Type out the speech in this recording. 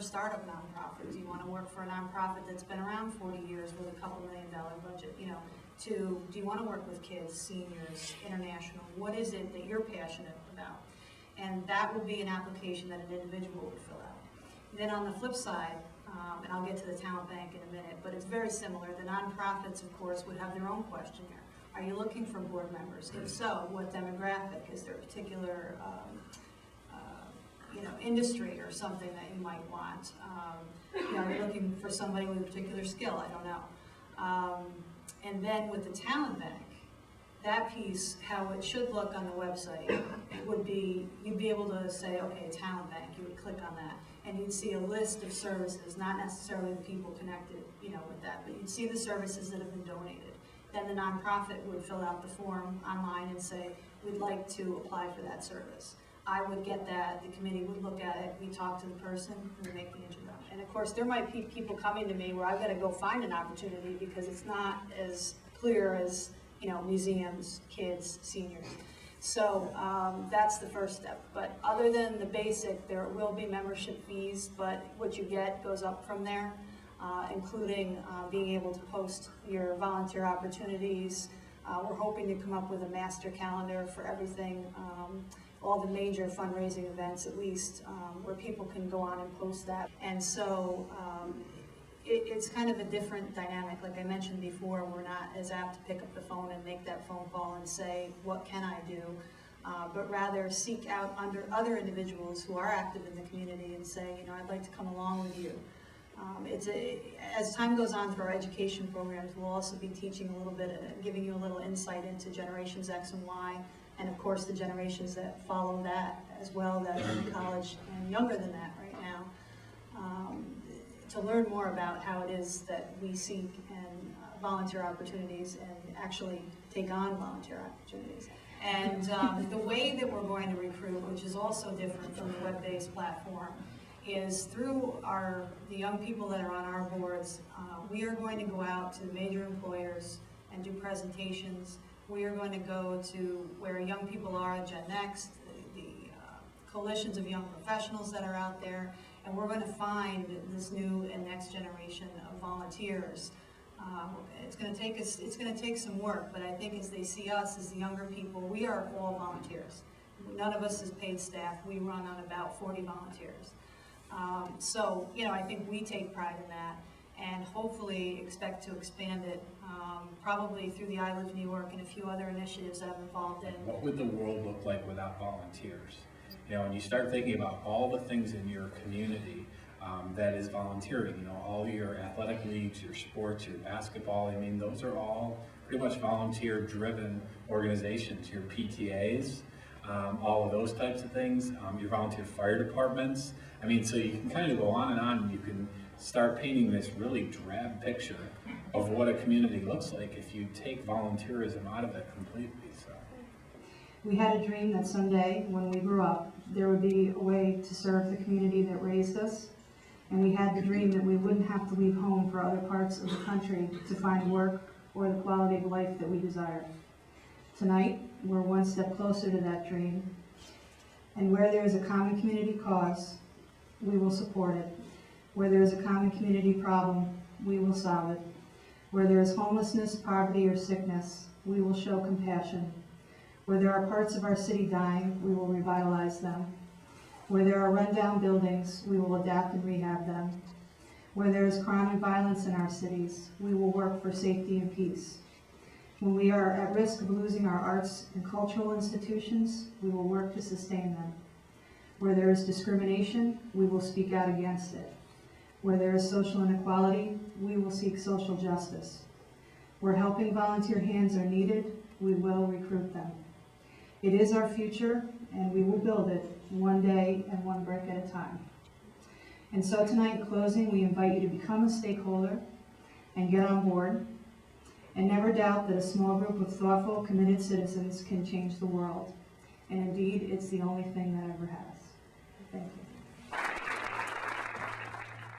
for startup nonprofit? Do you want to work for a nonprofit that's been around 40 years with a couple $1 million budget? You know, do you want to work with kids, seniors, international? What is it that you're passionate about? And that will be an application that an individual would fill out. Then on the flip side, and I'll get to the talent bank in a minute, but it's very similar. The nonprofits, of course, would have their own questionnaire. Are you looking for board members? If so, what demographic? Is there a particular industry or something that you might want? Are you looking for somebody with a particular skill? I don't know. And then with the talent bank, that piece, how it should look on the website would be, you'd be able to say, okay, talent bank, you would click on that, and you'd see a list of services, not necessarily the people connected, with that, but you'd see the services that have been donated. Then the nonprofit would fill out the form online and say, we'd like to apply for that service. I would get that, the committee would look at it, we talk to the person, and we make the introduction. And of course, there might be people coming to me where I've got to go find an opportunity because it's not as clear as, museums, kids, seniors. So that's the first step. But other than the basic, there will be membership fees, but what you get goes up from there, including being able to post your volunteer opportunities. We're hoping to come up with a master calendar for everything, all the major fundraising events at least, where people can go on and post that. And so it's kind of a different dynamic. Like I mentioned before, we're not as apt to pick up the phone and make that phone call and say, what can I do? But rather seek out under other individuals who are active in the community and say, I'd like to come along with you. As time goes on through our education programs, we'll also be teaching a little bit, giving you a little insight into generations X and Y, and of course the generations that follow that as well, that are in college and younger than that right now, to learn more about how it is that we seek and volunteer opportunities and actually take on volunteer opportunities. And the way that we're going to recruit, which is also different from the web-based platform, is through the young people that are on our boards. We are going to go out to major employers and do presentations. We are going to go to where young people are, Gen Next, the coalitions of young professionals that are out there, and we're going to find this new and next generation of volunteers. It's going to take some work, but I think as they see us as the younger people, we are all volunteers. None of us is paid staff. We run on about 40 volunteers. So, I think we take pride in that and hopefully expect to expand it probably through the I Live New York and a few other initiatives that I'm involved in. What would the world look like without volunteers? When you start thinking about all the things in your community that is volunteering, all your athletic leagues, your sports, your basketball, those are all pretty much volunteer-driven organizations, your PTAs, all of those types of things, your volunteer fire departments. So you can kind of go on and you can start painting this really drab picture of what a community looks like if you take volunteerism out of it completely. So we had a dream that someday, when we grew up, there would be a way to serve the community that raised us. And we had the dream that we wouldn't have to leave home for other parts of the country to find work or the quality of life that we desired. Tonight, we're one step closer to that dream. And where there is a common community cause, we will support it. Where there is a common community problem, we will solve it. Where there is homelessness, poverty, or sickness, we will show compassion. Where there are parts of our city dying, we will revitalize them. Where there are rundown buildings, we will adapt and rehab them. Where there is crime and violence in our cities, we will work for safety and peace. When we are at risk of losing our arts and cultural institutions, we will work to sustain them. Where there is discrimination, we will speak out against it. Where there is social inequality, we will seek social justice. Where helping volunteer hands are needed, we will recruit them. It is our future, and we will build it one day and one brick at a time. And so tonight, in closing, we invite you to become a stakeholder and get on board, and never doubt that a small group of thoughtful, committed citizens can change the world. And indeed, it's the only thing that ever has. Thank you.